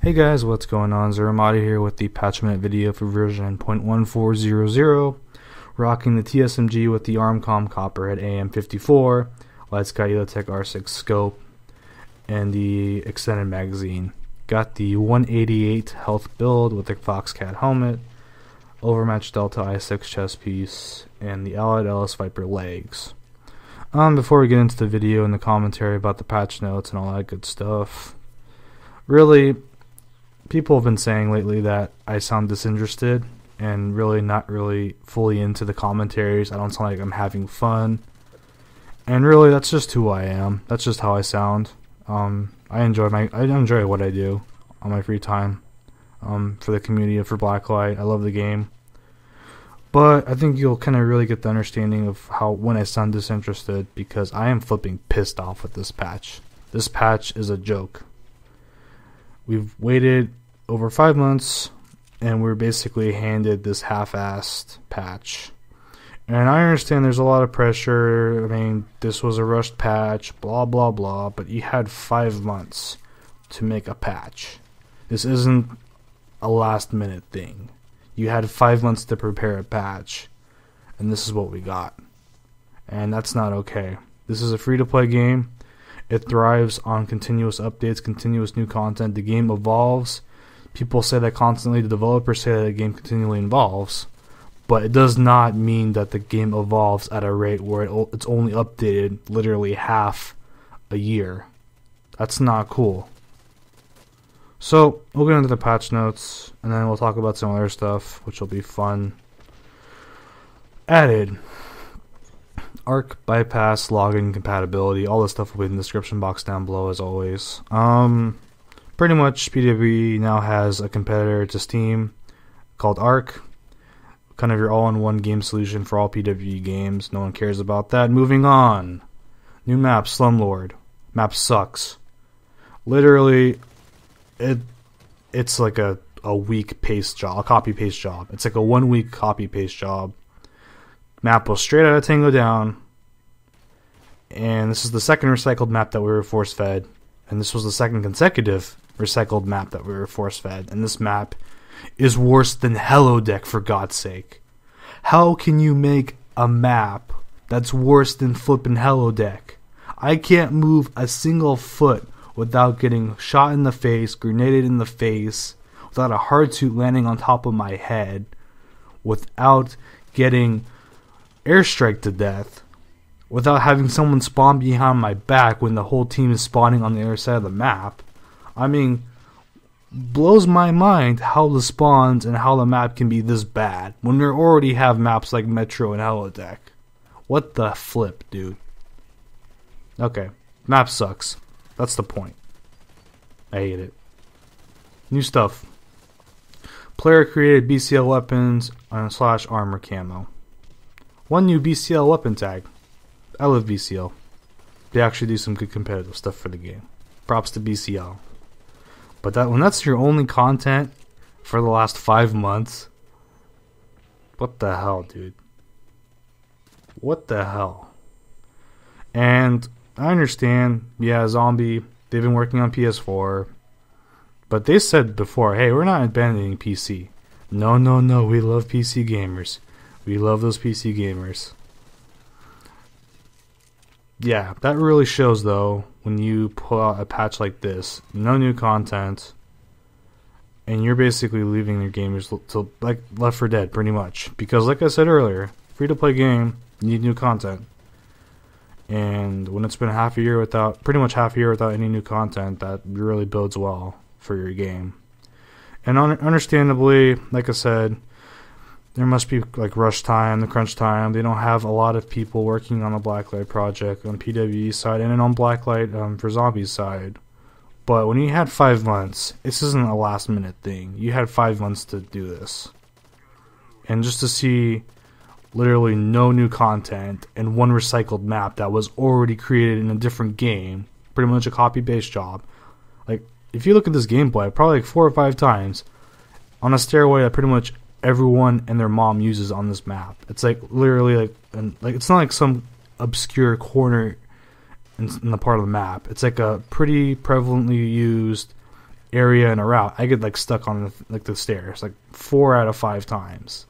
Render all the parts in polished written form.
Hey guys, what's going on? ZeroArmada here with the patch minute video for version 0.1400, rocking the TSMG with the ArmCom Copperhead AM54, Lightsky ELO-Tech R6 scope, and the extended magazine. Got the 188 health build with the Fox+Cat helmet, Overmatch Delta i6 chest piece, and the Allied LS Viper legs. Before we get into the video and the commentary about the patch notes and all that good stuff, really, people have been saying lately that I sound disinterested and really not really fully into the commentaries. I don't sound like I'm having fun. And really, that's just who I am. That's just how I sound. I enjoy what I do on my free time. For the community, for Blacklight. I love the game. But I think you'll kind of really get the understanding of how when I sound disinterested, because I am flipping pissed off with this patch. This patch is a joke. We've waited over 5 months, and we're basically handed this half-assed patch. And I understand there's a lot of pressure. I mean, this was a rushed patch, blah, blah, blah, but you had 5 months to make a patch. This isn't a last-minute thing. You had 5 months to prepare a patch, and this is what we got. And that's not okay. This is a free-to-play game. It thrives on continuous updates, continuous new content. The game evolves. People say that constantly. The developers say that the game continually evolves. But it does not mean that the game evolves at a rate where it's only updated literally half a year. That's not cool. So, we'll get into the patch notes, and then we'll talk about some other stuff, which will be fun. Added Arc bypass, login compatibility, all this stuff will be in the description box down below as always. Pretty much PWE now has a competitor to Steam called Arc. Kind of your all-in-one game solution for all PWE games. No one cares about that. Moving on. New map, Slumlord. Map sucks. Literally, it's like a week paste job, a copy paste job. It's like a 1 week copy paste job. Map was straight out of Tango Down, and this is the second recycled map that we were force fed, and this was the second consecutive recycled map that we were force fed, and this map is worse than Holodeck, for God's sake. How can you make a map that's worse than flippin' Holodeck? I can't move a single foot without getting shot in the face, grenaded in the face, without a hard suit landing on top of my head, without getting airstrike to death, without having someone spawn behind my back when the whole team is spawning on the other side of the map. I mean, blows my mind how the spawns and how the map can be this bad when we already have maps like Metro and Holodeck. What the flip, dude? Okay, map sucks. That's the point. I hate it. New stuff. Player created BCL weapons / armor camo. One new BCL weapon tag. I love BCL. They actually do some good competitive stuff for the game. Props to BCL. But when that's your only content for the last 5 months, what the hell, dude? What the hell? And I understand, yeah, Zombie, they've been working on PS4, but they said before, hey, we're not abandoning PC. No, no, no, we love PC gamers. We love those PC gamers. Yeah, that really shows, though, when you pull out a patch like this, no new content, and you're basically leaving your gamers to like Left 4 Dead, pretty much. Because, like I said earlier, free-to-play game, you need new content. And when it's been pretty much half a year without any new content, that really bodes well for your game. And understandably, like I said, there must be like rush time, the crunch time. They don't have a lot of people working on the Blacklight project on PWE side and then on Blacklight for Zombies side. But when you had 5 months, this isn't a last minute thing. You had 5 months to do this. And just to see literally no new content and one recycled map that was already created in a different game, pretty much a copy paste job. Like, if you look at this gameplay, probably like 4 or 5 times on a stairway that pretty much everyone and their mom uses on this map. It's like literally like it's not like some obscure corner in the part of the map. It's like a pretty prevalently used area in a route, I get like stuck on the stairs like 4 out of 5 times.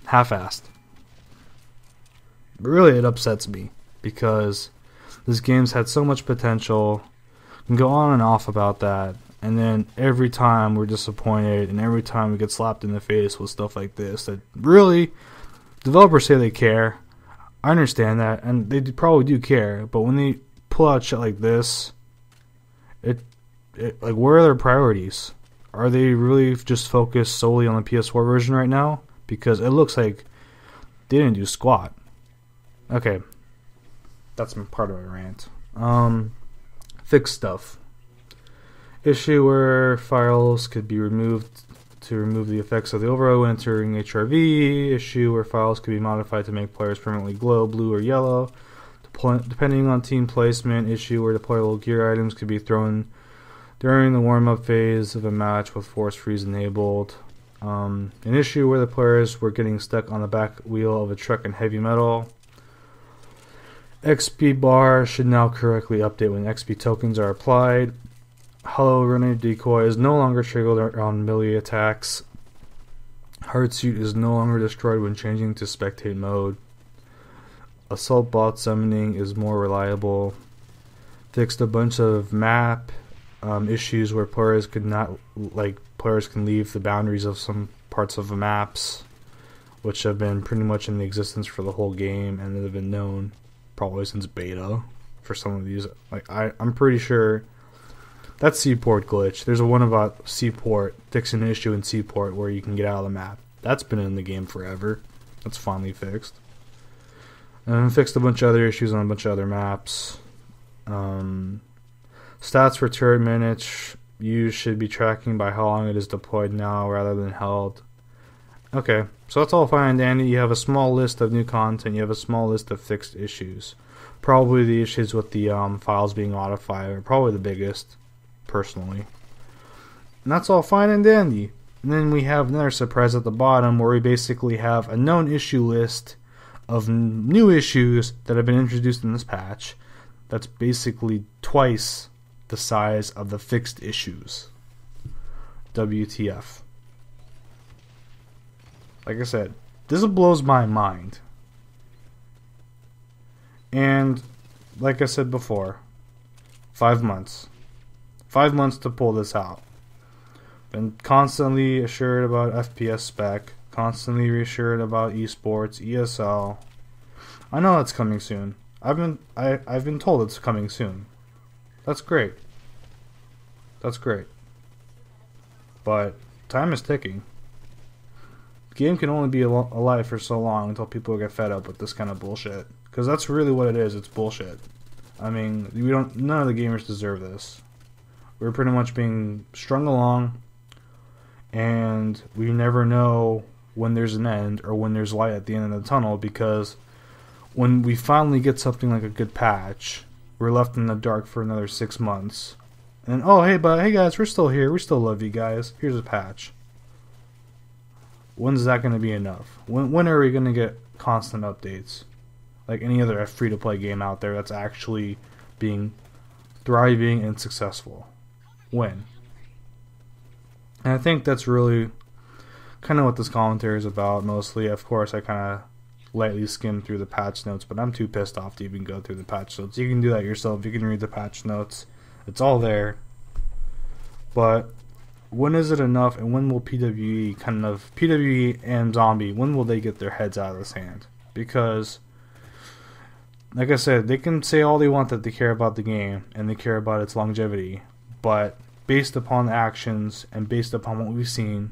Half-assed. But really, it upsets me because this game's had so much potential. I can go on and off about that, and then every time we're disappointed, and every time we get slapped in the face with stuff like this. That really, developers say they care. I understand that, and they probably do care. But when they pull out shit like this, it like, where are their priorities? Are they really just focused solely on the PS4 version right now? Because it looks like they didn't do squat. Okay, that's part of my rant. Fix stuff. Issue where files could be removed to remove the effects of the override when entering HRV. Issue where files could be modified to make players permanently glow blue or yellow, depending on team placement. Issue where deployable gear items could be thrown during the warm-up phase of a match with force freeze enabled. An issue where the players were getting stuck on the back wheel of a truck in heavy metal. XP bar should now correctly update when XP tokens are applied. Hollow runner decoy is no longer triggered on melee attacks. Hard suit is no longer destroyed when changing to spectate mode. Assault bot summoning is more reliable. Fixed a bunch of map issues where players could not, like, players can leave the boundaries of some parts of the maps, which have been pretty much in existence for the whole game and have been known probably since beta for some of these. Like, I'm pretty sure that's Seaport glitch. There's a one about Seaport, fixing an issue in Seaport where you can get out of the map. That's been in the game forever. That's finally fixed. And fixed a bunch of other issues on a bunch of other maps. Stats for turret minutes used should be tracking by how long it is deployed now rather than held. Okay, so that's all fine and dandy. You have a small list of new content. You have a small list of fixed issues. Probably the issues with the files being modified are probably the biggest, personally. And that's all fine and dandy. And then we have another surprise at the bottom where we basically have a known issue list of new issues that have been introduced in this patch. That's basically twice the size of the fixed issues. WTF. Like I said, this blows my mind. And like I said before, 5 months. 5 months to pull this out. Been constantly assured about FPS spec, constantly reassured about esports, ESL. I know it's coming soon. I've been told it's coming soon. That's great. That's great. But time is ticking. The game can only be alive for so long until people get fed up with this kind of bullshit. Because that's really what it is. It's bullshit. I mean, none of the gamers deserve this. We're pretty much being strung along, and we never know when there's an end or when there's light at the end of the tunnel, because when we finally get something like a good patch, we're left in the dark for another 6 months. And hey guys, we're still here. We still love you guys. Here's a patch. When's that going to be enough? When are we going to get constant updates? Like any other free-to-play game out there that's actually being thriving and successful. When? And I think that's really kind of what this commentary is about mostly. Of course, I kind of lightly skim through the patch notes, but I'm too pissed off to even go through the patch notes. You can do that yourself. You can read the patch notes. It's all there. But when is it enough, and when will PWE and Zombie, when will they get their heads out of the sand? Because, like I said, they can say all they want that they care about the game and they care about its longevity, but based upon the actions and based upon what we've seen,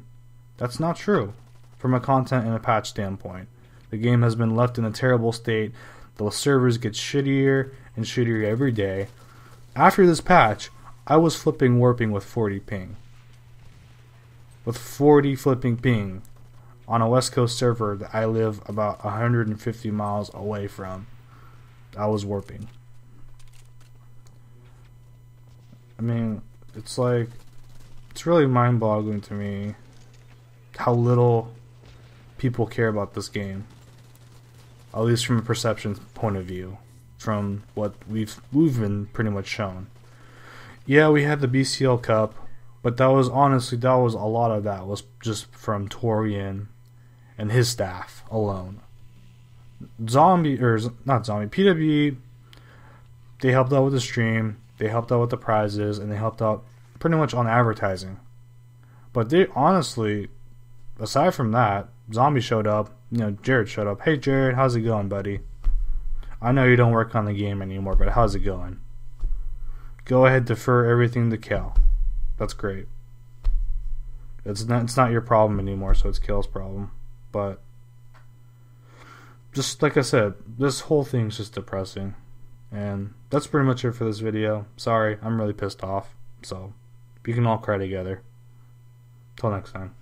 that's not true from a content and a patch standpoint. The game has been left in a terrible state. The servers get shittier and shittier every day. After this patch, I was flipping warping with 40 ping. With 40 flipping ping on a West Coast server that I live about 150 miles away from. I was warping. I mean, it's really mind-boggling to me how little people care about this game. At least from a perception point of view, from what we've been pretty much shown. Yeah, we had the BCL Cup, but that was honestly, that was a lot of that was just from Torian and his staff alone. Zombie, or not Zombie, PWE, they helped out with the stream, they helped out with the prizes, and they helped out pretty much on advertising. But they honestly, aside from that, Zombie showed up, Jared showed up. Hey Jared, how's it going, buddy? I know you don't work on the game anymore, but how's it going? Go ahead, defer everything to Kel. That's great. It's not your problem anymore, so it's Kel's problem. But just like I said, this whole thing's just depressing. And that's pretty much it for this video. Sorry, I'm really pissed off. So, we can all cry together. Till next time.